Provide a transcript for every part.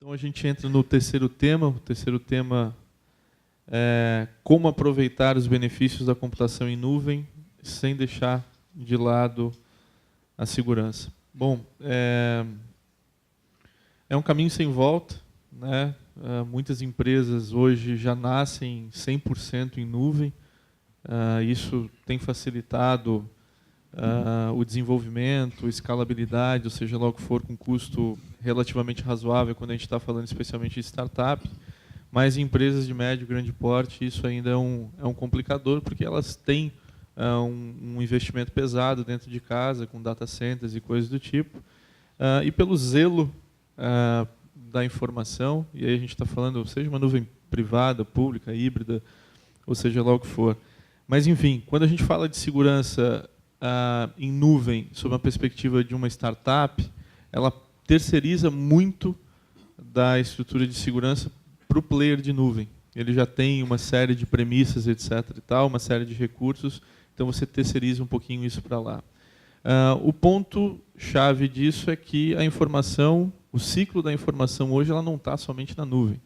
Então a gente entra no terceiro tema. O terceiro tema é como aproveitar os benefícios da computação em nuvem sem deixar de lado a segurança. Bom, é um caminho sem volta, né? Muitas empresas hoje já nascem 100% em nuvem. Isso tem facilitado o desenvolvimento, escalabilidade, ou seja, logo for com custo relativamente razoável quando a gente está falando especialmente de startup, mas em empresas de médio e grande porte isso ainda é um complicador, porque elas têm um investimento pesado dentro de casa, com data centers e coisas do tipo, e pelo zelo da informação, e aí a gente está falando, seja uma nuvem privada, pública, híbrida, ou seja lá o que for. Mas, enfim, quando a gente fala de segurança em nuvem, sob a perspectiva de uma startup, ela terceiriza muito da estrutura de segurança para o player de nuvem. Ele já tem uma série de premissas, etc. e tal, uma série de recursos, então você terceiriza um pouquinho isso para lá. O ponto-chave disso é que a informação, o ciclo da informação hoje, ela não está somente na nuvem,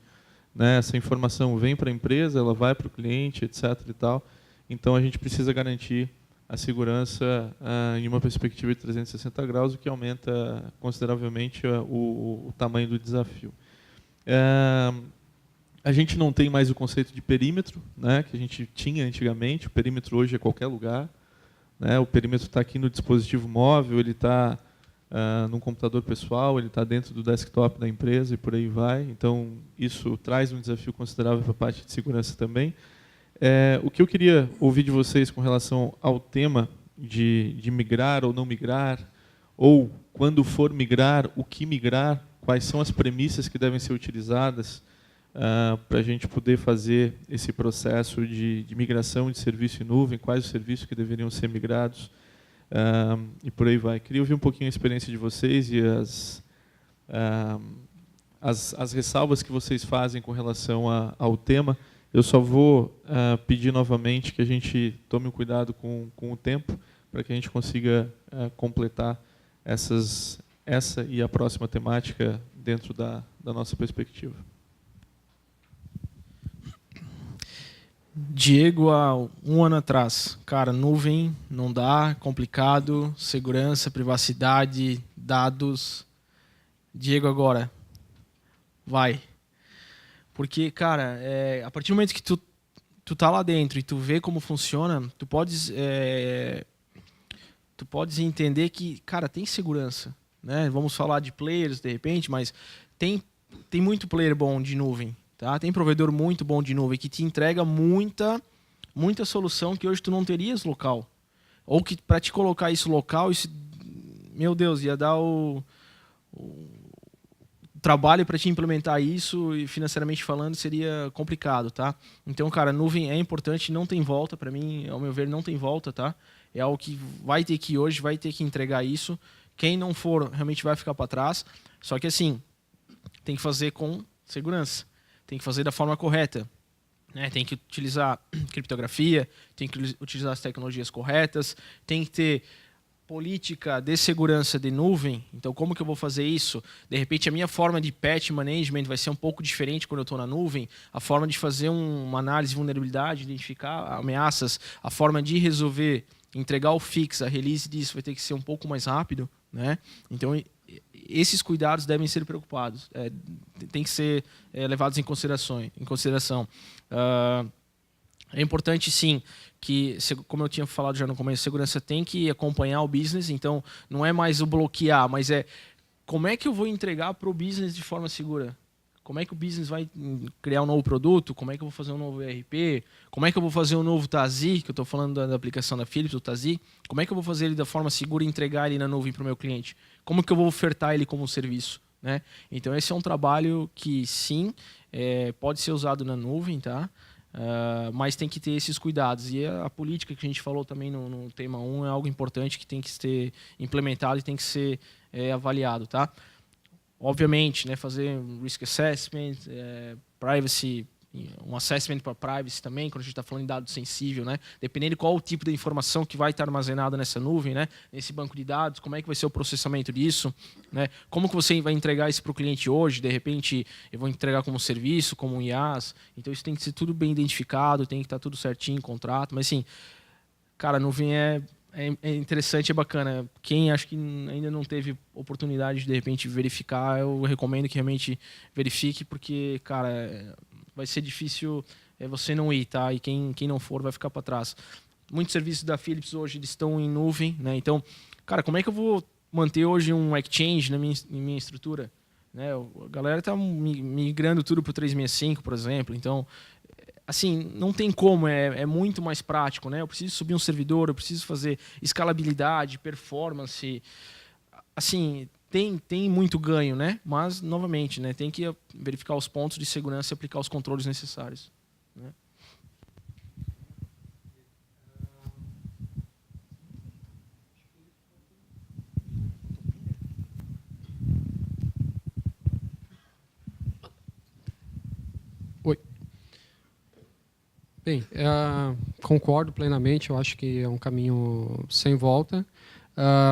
né? Essa informação vem para a empresa, ela vai para o cliente, etc. e tal. Então a gente precisa garantir a segurança em uma perspectiva de 360 graus, o que aumenta consideravelmente o tamanho do desafio. A gente não tem mais o conceito de perímetro, né, que a gente tinha antigamente. O perímetro hoje é qualquer lugar, né? O perímetro está aqui no dispositivo móvel, ele está no computador pessoal, ele está dentro do desktop da empresa e por aí vai. Então, isso traz um desafio considerável para a parte de segurança também. O que eu queria ouvir de vocês com relação ao tema de migrar ou não migrar, ou quando for migrar, o que migrar, quais são as premissas que devem ser utilizadas para a gente poder fazer esse processo de migração de serviço em nuvem, quais os serviços que deveriam ser migrados, e por aí vai. Queria ouvir um pouquinho a experiência de vocês e as ressalvas que vocês fazem com relação ao tema. Eu só vou pedir novamente que a gente tome um cuidado com o tempo, para que a gente consiga completar essa e a próxima temática dentro da nossa perspectiva. Diego, há um ano atrás, cara, nuvem não dá, complicado, segurança, privacidade, dados. Diego, agora, vai. Porque, cara, a partir do momento que tu tá lá dentro e tu vê como funciona, tu podes entender que, cara, tem segurança, né? Vamos falar de players de repente, mas tem muito player bom de nuvem, tá? Tem provedor muito bom de nuvem que te entrega muita solução que hoje tu não terias local. Ou que para te colocar isso local, isso, meu Deus, ia dar o trabalho para te implementar isso e financeiramente falando seria complicado, tá? Então, cara, nuvem é importante, não tem volta, para mim, ao meu ver, não tem volta, tá? É algo que vai ter que ir hoje, vai ter que entregar isso. Quem não for, realmente vai ficar para trás. Só que assim, tem que fazer com segurança, tem que fazer da forma correta, né? Tem que utilizar criptografia, tem que utilizar as tecnologias corretas, tem que ter política de segurança de nuvem. Então, como que eu vou fazer isso? De repente, a minha forma de patch management vai ser um pouco diferente quando eu estou na nuvem. A forma de fazer uma análise de vulnerabilidade, identificar ameaças, a forma de resolver, entregar o fix, a release disso vai ter que ser um pouco mais rápido, né? Então, esses cuidados devem ser preocupados, tem que ser levados em consideração. É importante, sim, que, como eu tinha falado já no começo, a segurança tem que acompanhar o business. Então, não é mais o bloquear, mas como é que eu vou entregar para o business de forma segura? Como é que o business vai criar um novo produto? Como é que eu vou fazer um novo ERP? Como é que eu vou fazer um novo TASI, que eu estou falando da aplicação da Philips, o TASI? Como é que eu vou fazer ele da forma segura e entregar ele na nuvem para o meu cliente? Como que eu vou ofertar ele como serviço, né? Então, esse é um trabalho que, sim, pode ser usado na nuvem, tá? Mas tem que ter esses cuidados. E a política que a gente falou também no tema 1 é algo importante que tem que ser implementado e tem que ser avaliado, tá? Obviamente, né, fazer risk assessment, privacy um assessment para privacy também, quando a gente está falando em dado sensível, né? Dependendo de qual o tipo de informação que vai estar armazenada nessa nuvem, né? Nesse banco de dados, como é que vai ser o processamento disso, né? Como que você vai entregar isso para o cliente hoje? De repente, eu vou entregar como serviço, como um IaaS. Então, isso tem que ser tudo bem identificado, tem que estar tudo certinho em contrato. Mas, assim, cara, a nuvem é interessante, é bacana. Quem acho que ainda não teve oportunidade de repente verificar, eu recomendo que realmente verifique, porque, cara, vai ser difícil você não ir, tá? E quem não for vai ficar para trás. Muitos serviços da Philips hoje eles estão em nuvem, né? Então, cara, como é que eu vou manter hoje um Exchange na minha estrutura? Né? A galera está migrando tudo para o 365, por exemplo. Então, assim, não tem como, é muito mais prático, né? Eu preciso subir um servidor, eu preciso fazer escalabilidade, performance. Assim, tem muito ganho, né? Mas, novamente, né? Tem que verificar os pontos de segurança e aplicar os controles necessários. Né? Oi. Bem, concordo plenamente, eu acho que é um caminho sem volta.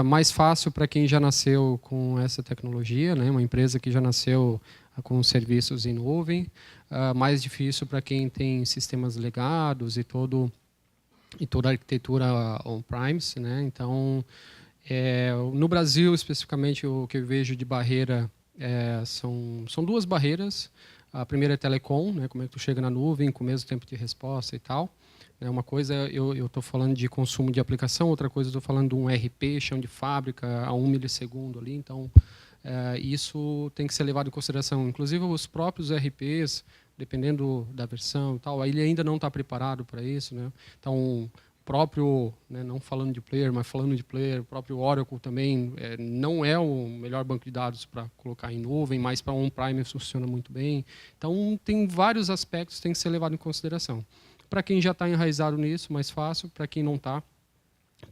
Mais fácil para quem já nasceu com essa tecnologia, né? Uma empresa que já nasceu com serviços em nuvem. Mais difícil para quem tem sistemas legados e toda a arquitetura on-premise, né? Então, no Brasil, especificamente, o que eu vejo de barreira são duas barreiras. A primeira é telecom, né? Como é que tu chega na nuvem com o mesmo tempo de resposta e tal. Uma coisa eu estou falando de consumo de aplicação, outra coisa eu estou falando de um RP, chão de fábrica, a 1 milissegundo ali. Então, isso tem que ser levado em consideração. Inclusive, os próprios RPs, dependendo da versão e tal, ele ainda não está preparado para isso. Né? Então, próprio, né, não falando de player, mas falando de player, o próprio Oracle também não é o melhor banco de dados para colocar em nuvem, mas para on-prime funciona muito bem. Então, tem vários aspectos que tem que ser levado em consideração. Para quem já está enraizado nisso, mais fácil. Para quem não está,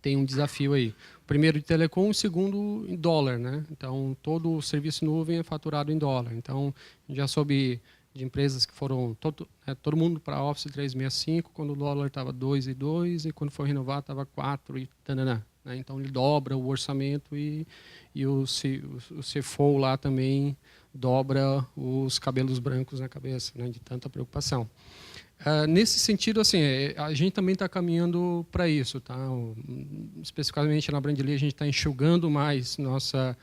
tem um desafio aí. Primeiro de telecom, segundo em dólar. Né? Então, todo o serviço nuvem é faturado em dólar. Então, já soube de empresas que foram todo mundo para Office 365, quando o dólar estava 2,2 e quando foi renovado estava 4 e tananã. Né? Então, ele dobra o orçamento e o CFO lá também dobra os cabelos brancos na cabeça, né? De tanta preocupação. Nesse sentido, assim, a gente também está caminhando para isso, tá? Especificamente na Brandly, a gente está enxugando mais nossa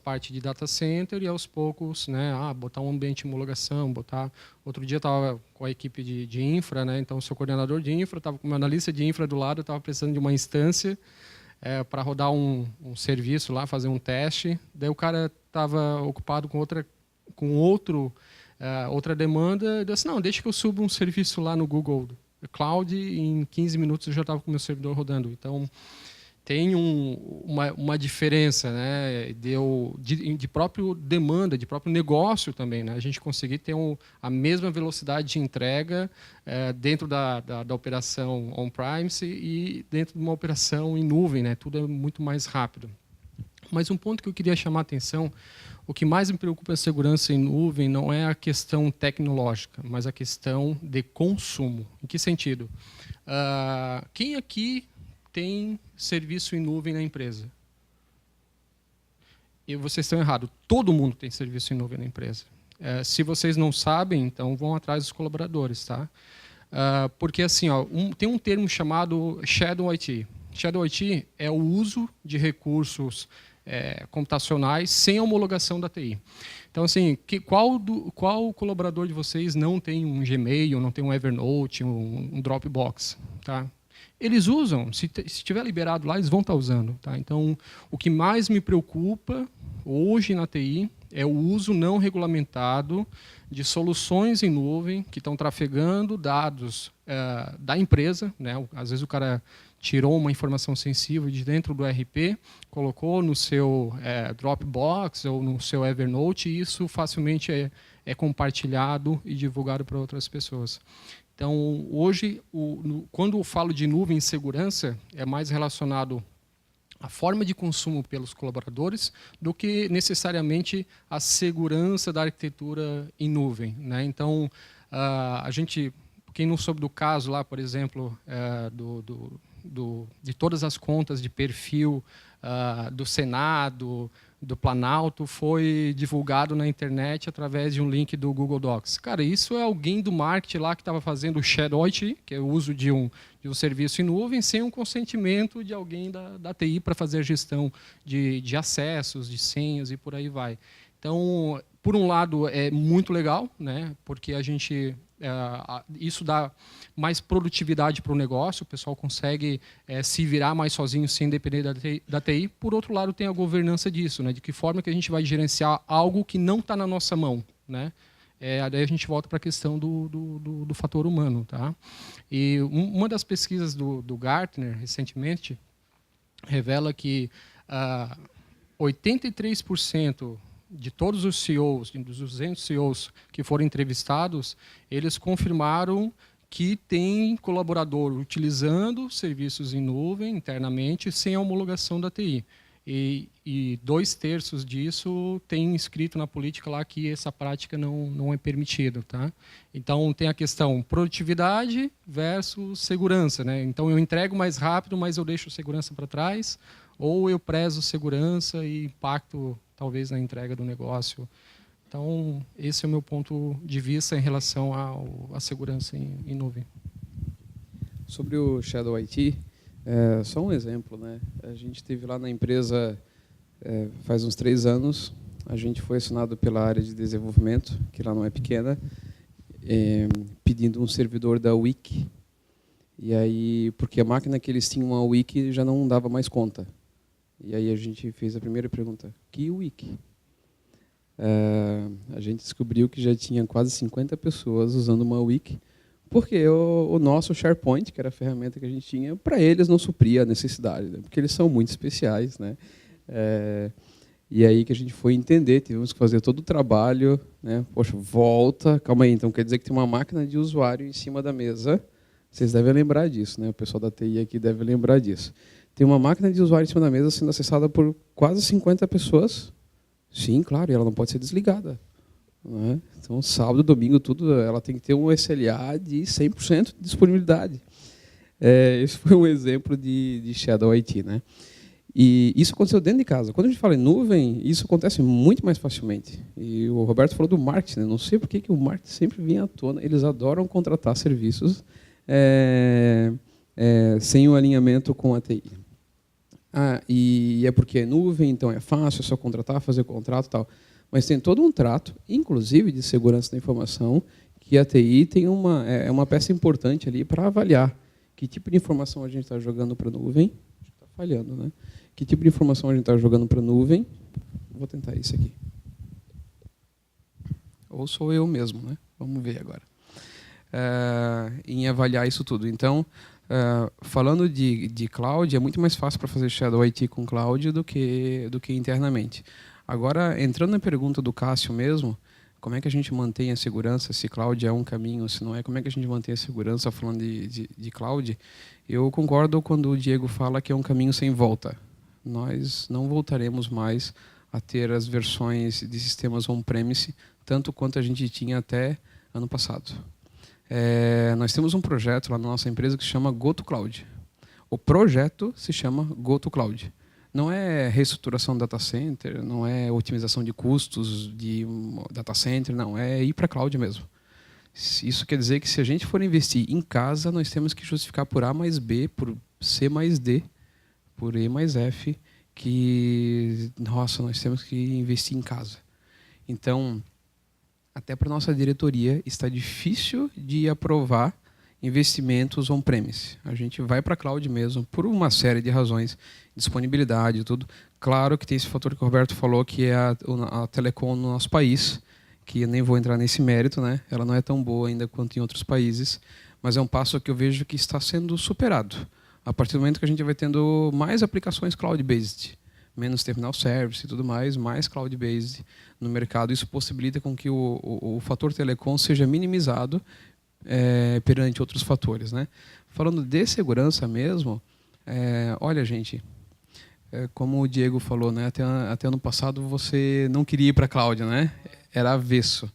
parte de data center e aos poucos, né, botar um ambiente de homologação, Outro dia eu estava com a equipe de infra, né? Então sou coordenador de infra, estava com uma analista de infra do lado, estava precisando de uma instância para rodar um serviço lá, fazer um teste. Daí o cara estava ocupado com outra demanda, eu disse, não, deixa que eu suba um serviço lá no Google Cloud e em 15 minutos eu já estava com o meu servidor rodando. Então, tem uma diferença, né, de própria demanda, de próprio negócio também. Né? A gente conseguir ter a mesma velocidade de entrega dentro da operação on-premise e dentro de uma operação em nuvem. Né? Tudo é muito mais rápido. Mas um ponto que eu queria chamar a atenção, o que mais me preocupa em segurança em nuvem não é a questão tecnológica, mas a questão de consumo. Em que sentido? Quem aqui tem serviço em nuvem na empresa? E vocês estão errados. Todo mundo tem serviço em nuvem na empresa. Se vocês não sabem, então vão atrás dos colaboradores. Tá? Porque assim, tem um termo chamado Shadow IT. Shadow IT é o uso de recursos computacionais sem homologação da TI. Então, assim, qual colaborador de vocês não tem um Gmail, não tem um Evernote, um Dropbox? Tá? Eles usam, se estiver liberado lá, eles vão estar usando. Tá? Então, o que mais me preocupa hoje na TI é o uso não regulamentado de soluções em nuvem que estão trafegando dados da empresa. Né? Às vezes o cara tirou uma informação sensível de dentro do RP, colocou no seu Dropbox ou no seu Evernote, e isso facilmente é compartilhado e divulgado para outras pessoas. Então, hoje, quando eu falo de nuvem e segurança, é mais relacionado à forma de consumo pelos colaboradores do que necessariamente a segurança da arquitetura em nuvem. Né? Então, A gente, quem não soube do caso lá, por exemplo, de todas as contas de perfil do Senado, do Planalto, foi divulgado na internet através de um link do Google Docs. Cara, isso é alguém do marketing lá que estava fazendo o Shadow IT, que é o uso de um serviço em nuvem, sem um consentimento de alguém da TI para fazer a gestão de acessos, de senhas e por aí vai. Então, por um lado, é muito legal, né, porque isso dá mais produtividade para o negócio, o pessoal consegue se virar mais sozinho sem depender da TI. Por outro lado, tem a governança disso, né, de que forma que a gente vai gerenciar algo que não está na nossa mão, né? Daí a gente volta para a questão do fator humano. Tá? E uma das pesquisas do Gartner, recentemente, revela que 83% de todos os CEOs, dos 200 CEOs que foram entrevistados, eles confirmaram que tem colaborador utilizando serviços em nuvem internamente sem a homologação da TI. E 2/3 disso tem escrito na política lá que essa prática não é permitida. Tá? Então, tem a questão produtividade versus segurança. Né? Então, eu entrego mais rápido, mas eu deixo segurança para trás, ou eu prezo segurança e impacto talvez na entrega do negócio. Então, esse é o meu ponto de vista em relação à segurança em nuvem. Sobre o Shadow IT, só um exemplo, né? A gente teve lá na empresa faz uns 3 anos, a gente foi acionado pela área de desenvolvimento, que lá não é pequena, pedindo um servidor da Wiki. E aí, porque a máquina que eles tinham a Wiki já não dava mais conta. E aí a gente fez a primeira pergunta: que Wiki? A gente descobriu que já tinha quase 50 pessoas usando uma Wiki, porque o nosso SharePoint, que era a ferramenta que a gente tinha, para eles não supria a necessidade, né? Porque eles são muito especiais. Né? E aí que a gente foi entender, tivemos que fazer todo o trabalho. Né? Poxa, volta, calma aí, então quer dizer que tem uma máquina de usuário em cima da mesa. Vocês devem lembrar disso, né? O pessoal da TI aqui deve lembrar disso. Tem uma máquina de usuário em cima da mesa sendo acessada por quase 50 pessoas. Sim, claro, e ela não pode ser desligada. Não é? Então, sábado, domingo, tudo, ela tem que ter um SLA de 100% de disponibilidade. Esse foi um exemplo de Shadow IT. Né? E isso aconteceu dentro de casa. Quando a gente fala em nuvem, isso acontece muito mais facilmente. E o Roberto falou do marketing. Né? Não sei por que o marketing sempre vinha à tona. Eles adoram contratar serviços sem o alinhamento com a TI. E é porque é nuvem, então é fácil, é só contratar, fazer contrato e tal. Mas tem todo um trato, inclusive de segurança da informação, que a TI tem uma peça importante ali para avaliar que tipo de informação a gente está jogando para a nuvem. Está falhando, né? Que tipo de informação a gente está jogando para a nuvem. Vou tentar isso aqui. Ou sou eu mesmo, né? Vamos ver agora. Em avaliar isso tudo. Então, falando de cloud, é muito mais fácil para fazer Shadow IT com cloud do que internamente. Agora, entrando na pergunta do Cássio mesmo, como é que a gente mantém a segurança, se cloud é um caminho, se não é, como é que a gente mantém a segurança falando de cloud? Eu concordo quando o Diego fala que é um caminho sem volta. Nós não voltaremos mais a ter as versões de sistemas on-premise, tanto quanto a gente tinha até ano passado. Nós temos um projeto lá na nossa empresa que se chama GoToCloud. O projeto se chama GoToCloud. Não é reestruturação do data center, não é otimização de custos de data center, não, é ir para a cloud mesmo. Isso quer dizer que se a gente for investir em casa, nós temos que justificar por A mais B, por C mais D, por E mais F, que, nossa, nós temos que investir em casa. Então, até para a nossa diretoria, está difícil de aprovar investimentos on-premise. A gente vai para a cloud mesmo, por uma série de razões, disponibilidade e tudo. Claro que tem esse fator que o Roberto falou, que é a telecom no nosso país, que eu nem vou entrar nesse mérito, né? Ela não é tão boa ainda quanto em outros países, mas é um passo que eu vejo que está sendo superado. A partir do momento que a gente vai tendo mais aplicações cloud-based, menos terminal service e tudo mais cloud-based no mercado, isso possibilita com que o fator telecom seja minimizado perante outros fatores, né? Falando de segurança mesmo, olha, gente, como o Diego falou, né? Até ano passado você não queria ir para a cloud, né? Era avesso.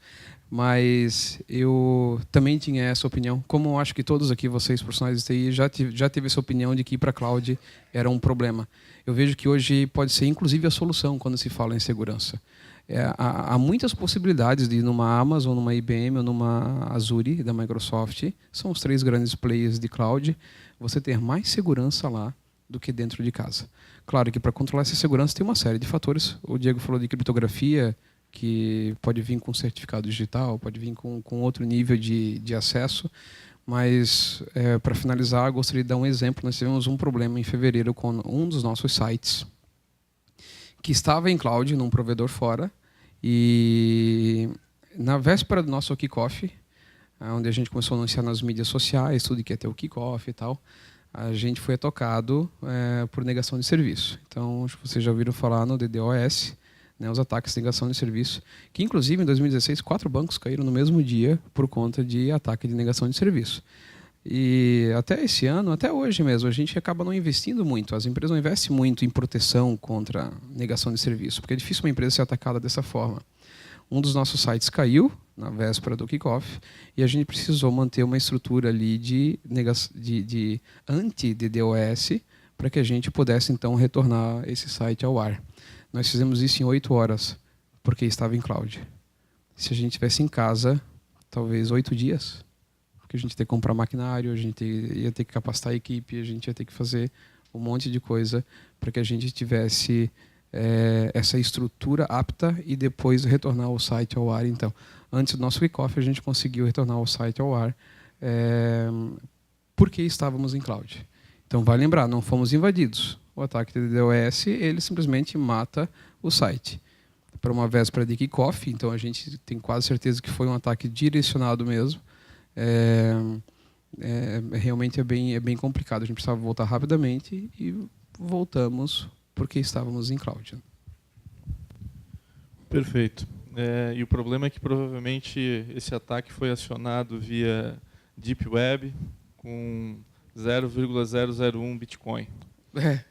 Mas eu também tinha essa opinião. Como eu acho que todos aqui, vocês profissionais de TI, já teve essa opinião de que ir para cloud era um problema. Eu vejo que hoje pode ser inclusive a solução quando se fala em segurança. Há muitas possibilidades de ir numa Amazon, numa IBM ou numa Azure da Microsoft. São os 3 grandes players de cloud. Você ter mais segurança lá do que dentro de casa. Claro que para controlar essa segurança tem uma série de fatores. O Diego falou de criptografia, que pode vir com certificado digital, pode vir com outro nível de acesso. Mas, para finalizar, gostaria de dar um exemplo. Nós tivemos um problema em fevereiro com um dos nossos sites, que estava em cloud, num provedor fora, e na véspera do nosso kickoff, onde a gente começou a anunciar nas mídias sociais, tudo que ia ter o kickoff e tal, a gente foi tocado por negação de serviço. Então, acho que vocês já ouviram falar no DDoS, né, os ataques de negação de serviço, que inclusive em 2016 4 bancos caíram no mesmo dia por conta de ataque de negação de serviço. E até esse ano, até hoje mesmo, a gente acaba não investindo muito. As empresas não investem muito em proteção contra negação de serviço, porque é difícil uma empresa ser atacada dessa forma. Um dos nossos sites caiu na véspera do kickoff e a gente precisou manter uma estrutura ali de anti-DDoS para que a gente pudesse então retornar esse site ao ar. Nós fizemos isso em 8 horas, porque estava em cloud. Se a gente estivesse em casa, talvez 8 dias, porque a gente ia ter que comprar maquinário, a gente ia ter que capacitar a equipe, a gente ia ter que fazer um monte de coisa para que a gente tivesse essa estrutura apta e depois retornar o site ao ar. Então, antes do nosso kickoff, a gente conseguiu retornar o site ao ar porque estávamos em cloud. Então, vai lembrar, não fomos invadidos. O ataque de DDoS, ele simplesmente mata o site. Para uma véspera de kickoff, então a gente tem quase certeza que foi um ataque direcionado mesmo. Realmente é bem complicado. A gente precisava voltar rapidamente e voltamos porque estávamos em cloud. Perfeito. E o problema é que provavelmente esse ataque foi acionado via Deep Web com 0,001 Bitcoin.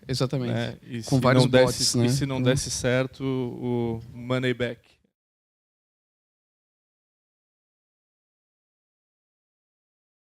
Exatamente. E com se vários não bots, né? E se não desse certo, o money back.